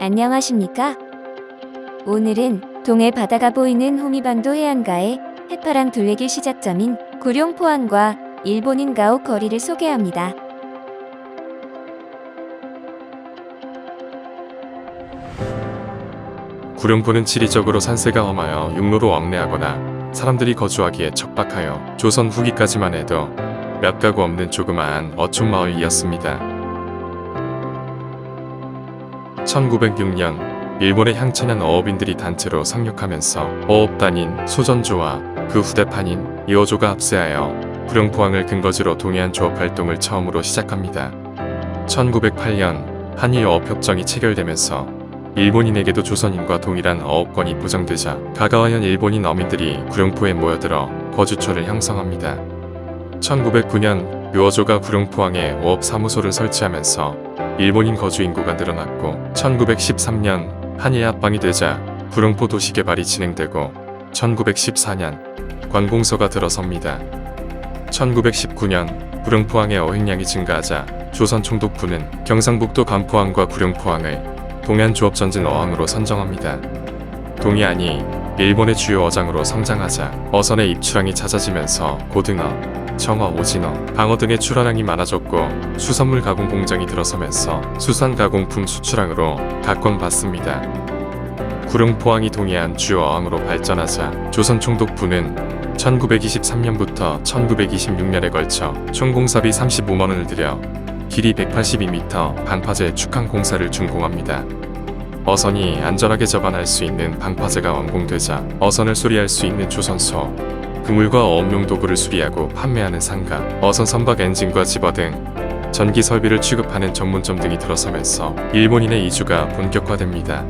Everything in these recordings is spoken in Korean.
안녕하십니까? 오늘은 동해 바다가 보이는 호미반도 해안가의 해파랑 둘레길 시작점인 구룡포항과 일본인 가옥 거리를 소개합니다. 구룡포는 지리적으로 산세가 험하여 육로로 왕래하거나 사람들이 거주하기에 척박하여 조선 후기까지만 해도 몇 가구 없는 조그마한 어촌마을이었습니다. 1906년 일본의 향천현 어업인들이 단체로 상륙하면서 어업단인 소전조와 그 후대판인 이어조가 합세하여 구룡포항을 근거지로 동해안 조업 활동을 처음으로 시작합니다. 1908년 한일 어업협정이 체결되면서 일본인에게도 조선인과 동일한 어업권이 보장되자 가가와현 일본인 어민들이 구룡포에 모여들어 거주처를 형성합니다. 1909년 묘어조가 구룡포항에 어업사무소를 설치하면서 일본인 거주 인구가 늘어났고 1913년 한일 합방이 되자 구룡포 도시 개발이 진행되고 1914년 관공서가 들어섭니다. 1919년 구룡포항의 어획량이 증가하자 조선 총독부는 경상북도 간포항과 구룡포항을 동해안조업전진 어항으로 선정합니다. 동해안이 일본의 주요 어장으로 성장하자 어선의 입출항이 잦아지면서 고등어, 청어, 오징어, 방어 등의 출하량이 많아졌고 수산물 가공 공장이 들어서면서 수산 가공품 수출항으로 각광받습니다. 구룡포항이 동해안 주요 어항으로 발전하자 조선 총독부는 1923년부터 1926년에 걸쳐 총 공사비 35만 원을 들여 길이 182m 방파제 축항 공사를 준공합니다. 어선이 안전하게 접안할 수 있는 방파제가 완공되자 어선을 수리할 수 있는 조선소, 그물과 어업용 도구를 수리하고 판매하는 상가, 어선 선박 엔진과 집어 등 전기 설비를 취급하는 전문점 등이 들어서면서 일본인의 이주가 본격화됩니다.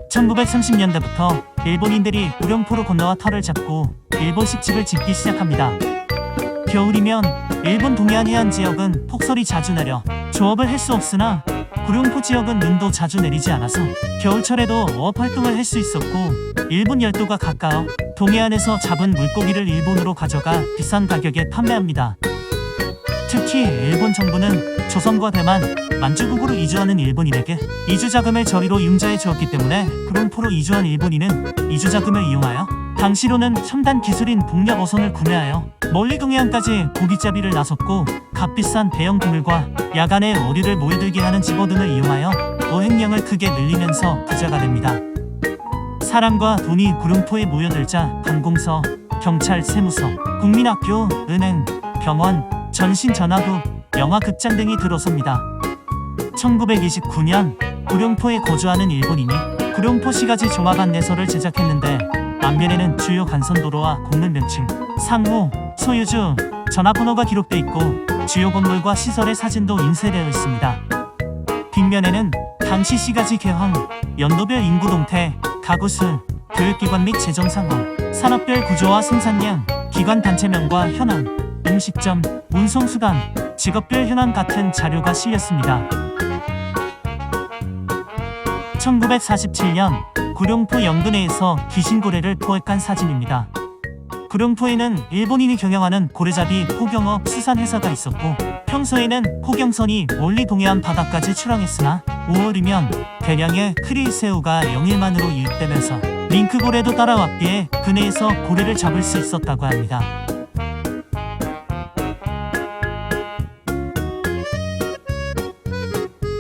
(1930년대부터) 일본인들이 구룡포로 건너와 터를 잡고 일본식 집을 짓기 시작합니다. 겨울이면 일본 동해안 해안 지역은 폭설이 자주 내려 조업을 할 수 없으나 구룡포 지역은 눈도 자주 내리지 않아서 겨울철에도 어업 활동을 할 수 있었고 일본 열도가 가까워 동해안에서 잡은 물고기를 일본으로 가져가 비싼 가격에 판매합니다. 특히 일본 정부는 조선과 대만, 만주국으로 이주하는 일본인에게 이주 자금을 저리로 융자해 주었기 때문에 구룡포로 이주한 일본인은 이주 자금을 이용하여 당시로는 첨단 기술인 복력 어선을 구매하여 멀리 동해안까지 고깃잡이를 나섰고 값비싼 대형 그물과 야간에 어류를 몰들게 하는 집어 등을 이용하여 어획량을 크게 늘리면서 부자가 됩니다. 사람과 돈이 구룡포에 모여들자 관공서, 경찰, 세무서, 국민학교, 은행, 병원, 전신전화국, 영화극장 등이 들어섭니다. 1929년 구룡포에 거주하는 일본인이 구룡포시가지 종합 안내서를 제작했는데 앞면에는 주요 간선도로와 공문명칭, 상호, 소유주, 전화번호가 기록돼 있고 주요 건물과 시설의 사진도 인쇄되어 있습니다. 뒷면에는 당시 시가지 개황, 연도별 인구 동태, 가구 수, 교육기관 및 재정 상황, 산업별 구조와 생산량, 기관 단체명과 현황, 음식점, 운송수단, 직업별 현황 같은 자료가 실렸습니다. 1947년 구룡포 연근해에서 귀신고래를 포획한 사진입니다. 구룡포에는 일본인이 경영하는 고래잡이 포경업 수산회사가 있었고 평소에는 포경선이 멀리 동해안 바다까지 출항했으나 5월이면 대량의 크릴새우가 영일만으로 유입되면서 링크고래도 따라왔기에 근해에서 고래를 잡을 수 있었다고 합니다.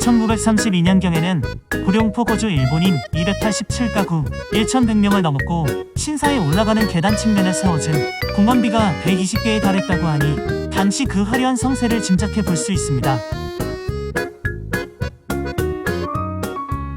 (1932년경에는) 구룡포 거주 일본인 287가구 1,100명을 넘었고 신사에 올라가는 계단 측면에 세워진 공원비가 120개에 달했다고 하니 당시 그 화려한 성세를 짐작해 볼 수 있습니다.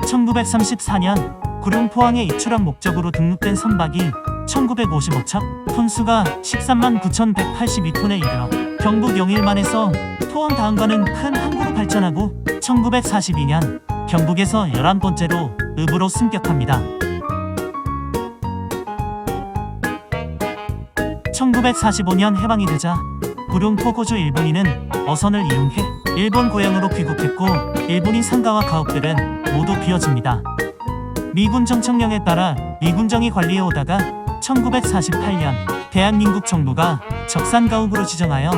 1934년 구룡포항에 입출항 목적으로 등록된 선박이 1955척, 톤수가 13만 9,182톤에 이르러 경북 영일만에서 포항 다음과는 큰 항구로 발전하고 1942년 경북에서 11번째로 읍으로 승격합니다. 1945년 해방이 되자 구룡포 거주 일본인은 어선을 이용해 일본 고향으로 귀국했고 일본인 상가와 가옥들은 모두 비어집니다. 미군 정청령에 따라 미군정이 관리해 오다가 1948년 대한민국 정부가 적산가옥으로 지정하여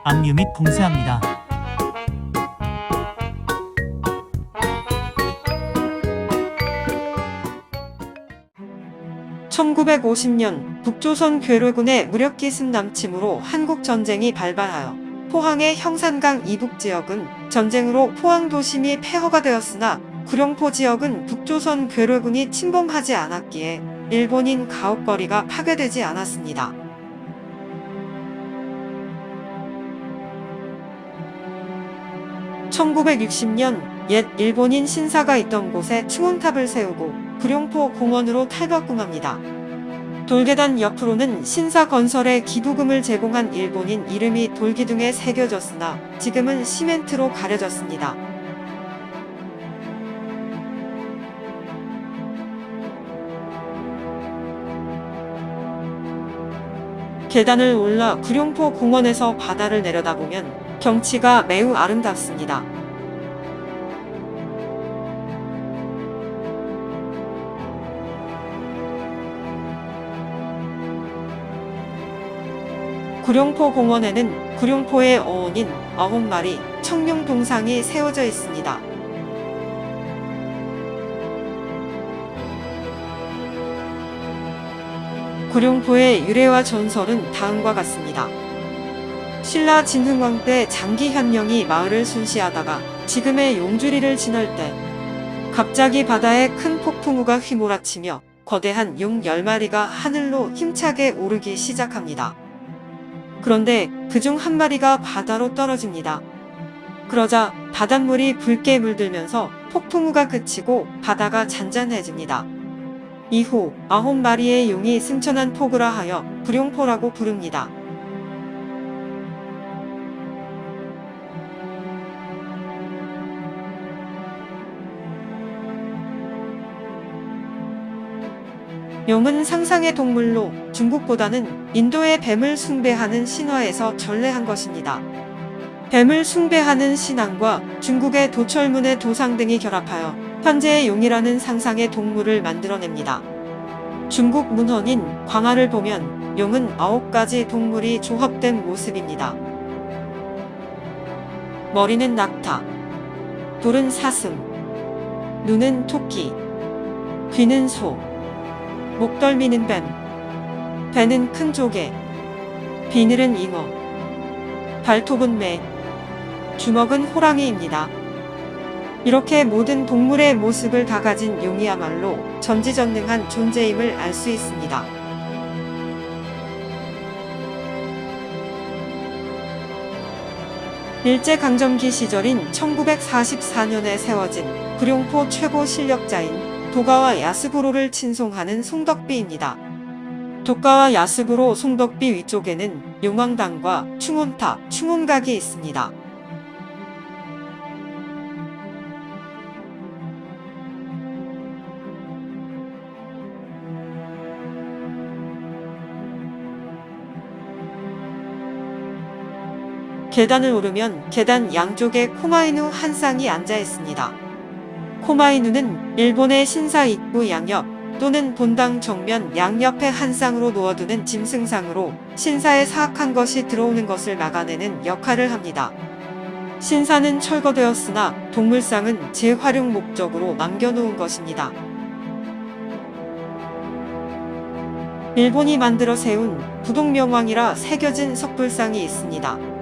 압류 및 봉쇄합니다. 1950년 북조선 괴뢰군의 무력 기습 남침으로 한국전쟁이 발발하여 포항의 형산강 이북 지역은 전쟁으로 포항 도심이 폐허가 되었으나 구룡포 지역은 북조선 괴뢰군이 침범하지 않았기에 일본인 가옥거리가 파괴되지 않았습니다. (1960년) 옛 일본인 신사가 있던 곳에 충원탑을 세우고 구룡포 공원으로 탈바꿈합니다. 돌계단 옆으로는 신사 건설에 기부금을 제공한 일본인 이름이 돌기둥에 새겨졌으나 지금은 시멘트로 가려졌습니다. 계단을 올라 구룡포 공원에서 바다를 내려다보면 경치가 매우 아름답습니다. 구룡포 공원에는 구룡포의 어원인 9마리 청룡 동상이 세워져 있습니다. 구룡포의 유래와 전설은 다음과 같습니다. 신라 진흥왕 때 장기현령이 마을을 순시하다가 지금의 용주리를 지날 때 갑자기 바다에 큰 폭풍우가 휘몰아치며 거대한 용 10마리가 하늘로 힘차게 오르기 시작합니다. 그런데 그중 한 마리가 바다로 떨어집니다. 그러자 바닷물이 붉게 물들면서 폭풍우가 그치고 바다가 잔잔해집니다. 이후 9마리의 용이 승천한 포구라 하여 구룡포라고 부릅니다. 용은 상상의 동물로 중국보다는 인도의 뱀을 숭배하는 신화에서 전래한 것입니다. 뱀을 숭배하는 신앙과 중국의 도철문의 도상 등이 결합하여 현재의 용이라는 상상의 동물을 만들어냅니다. 중국 문헌인 광화를 보면 용은 9가지 동물이 조합된 모습입니다. 머리는 낙타, 돌은 사슴, 눈은 토끼, 귀는 소, 목덜미는 뱀, 배는 큰 조개, 비늘은 잉어, 발톱은 매, 주먹은 호랑이입니다. 이렇게 모든 동물의 모습을 다 가진 용이야말로 전지전능한 존재임을 알 수 있습니다. 일제강점기 시절인 1944년에 세워진 구룡포 최고 실력자인 도가와 야스구로를 친송하는 송덕비입니다. 도가와 야스구로 송덕비 위쪽에는 용왕당과 충혼탑, 충혼각이 있습니다. 계단을 오르면 계단 양쪽에 코마이누 한 쌍이 앉아 있습니다. 코마이누는 일본의 신사 입구 양옆 또는 본당 정면 양옆에 한 쌍으로 놓아두는 짐승상으로 신사에 사악한 것이 들어오는 것을 막아내는 역할을 합니다. 신사는 철거되었으나 동물상은 재활용 목적으로 남겨놓은 것입니다. 일본이 만들어 세운 부동명왕이라 새겨진 석불상이 있습니다.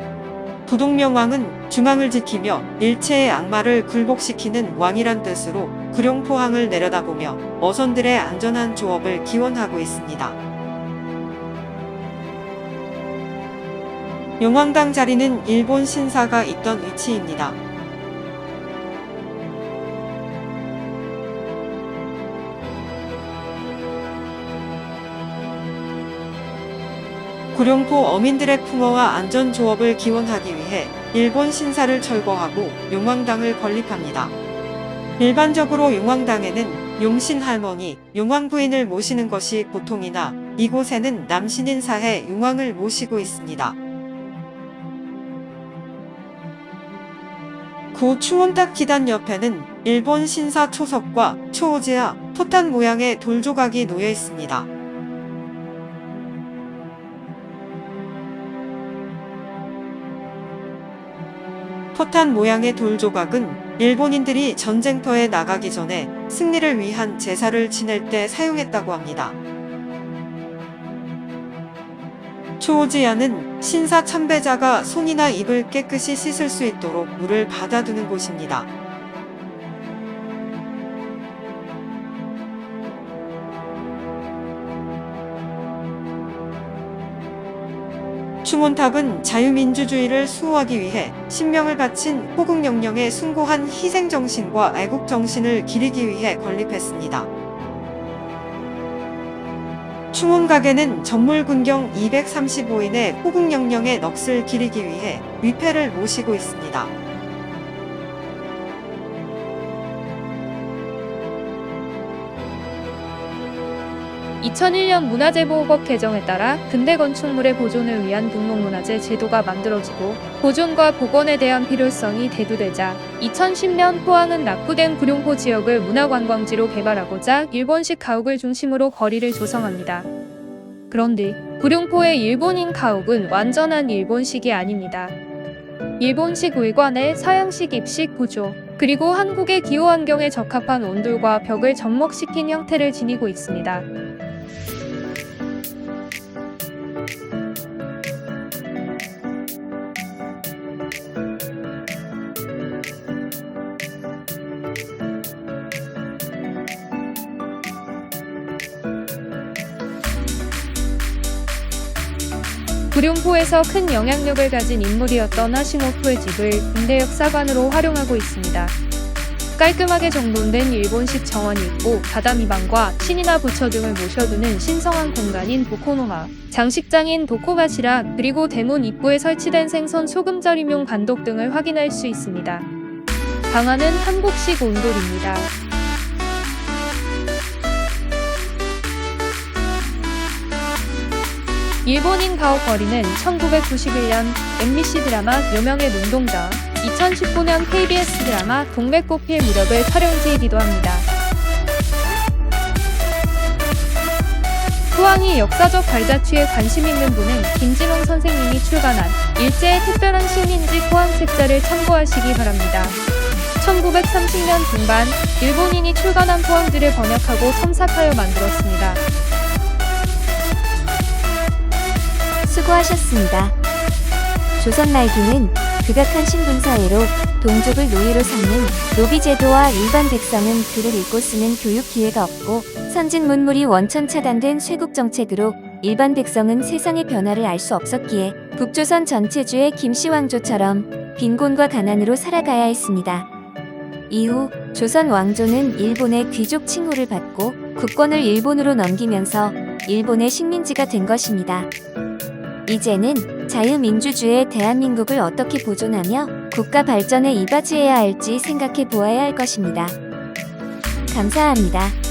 부동명왕은 중앙을 지키며 일체의 악마를 굴복시키는 왕이란 뜻으로 구룡포항을 내려다보며 어선들의 안전한 조업을 기원하고 있습니다. 용왕당 자리는 일본 신사가 있던 위치입니다. 구룡포 어민들의 풍어와 안전 조업을 기원하기 위해 일본 신사를 철거하고 용왕당을 건립합니다. 일반적으로 용왕당에는 용신 할머니, 용왕 부인을 모시는 것이 보통이나 이곳에는 남신인 사해 용왕을 모시고 있습니다. 구 충혼탑 기단 옆에는 일본 신사 초석과 초오지와 포탄 모양의 돌조각이 놓여 있습니다. 포탄 모양의 돌조각은 일본인들이 전쟁터에 나가기 전에 승리를 위한 제사를 지낼 때 사용했다고 합니다. 초오지야는 신사 참배자가 손이나 입을 깨끗이 씻을 수 있도록 물을 받아두는 곳입니다. 충혼탑은 자유민주주의를 수호하기 위해 신명을 바친 호국영령의 숭고한 희생정신과 애국정신을 기리기 위해 건립했습니다. 충혼각에는 전몰군경 235인의 호국영령의 넋을 기리기 위해 위패를 모시고 있습니다. 2001년 문화재보호법 개정에 따라 근대 건축물의 보존을 위한 등록문화재 제도가 만들어지고 보존과 복원에 대한 필요성이 대두되자 2010년 포항은 낙후된 구룡포 지역을 문화관광지로 개발하고자 일본식 가옥을 중심으로 거리를 조성합니다. 그런데 구룡포의 일본인 가옥은 완전한 일본식이 아닙니다. 일본식 외관에 서양식 입식 구조, 그리고 한국의 기후 환경에 적합한 온돌과 벽을 접목시킨 형태를 지니고 있습니다. 구룡포에서 큰 영향력을 가진 인물이었던 하시모토의 집을 근대 역사관으로 활용하고 있습니다. 깔끔하게 정돈된 일본식 정원이 있고 다다미방과 신이나 부처 등을 모셔두는 신성한 공간인 도코노마, 장식장인 도코가시라, 그리고 대문 입구에 설치된 생선 소금절임용 간독 등을 확인할 수 있습니다. 방안은 한국식 온돌입니다. 일본인 가옥 거리는 1991년 MBC 드라마 요명의 눈동자, 2019년 KBS 드라마 동맥꽃필 무렵을 촬영지이기도 합니다. 포항이 역사적 발자취에 관심 있는 분은 김진홍 선생님이 출간한 일제의 특별한 식민지 포항 책자를 참고하시기 바랍니다. 1930년 중반 일본인이 출간한 포항지를 번역하고 첨삭하여 만들었습니다. 수고하셨습니다. 조선 말기는 극악한 신분 사회로 동족을 노예로 삼는 노비제도와 일반 백성은 글을 읽고 쓰는 교육 기회가 없고 선진 문물이 원천 차단된 쇄국 정책으로 일반 백성은 세상의 변화를 알 수 없었기에 북조선 전체주의 김씨 왕조처럼 빈곤과 가난으로 살아가야 했습니다. 이후 조선 왕조는 일본의 귀족 칭호를 받고 국권을 일본으로 넘기면서 일본의 식민지가 된 것입니다. 이제는 자유민주주의 대한민국을 어떻게 보존하며 국가 발전에 이바지해야 할지 생각해 보아야 할 것입니다. 감사합니다.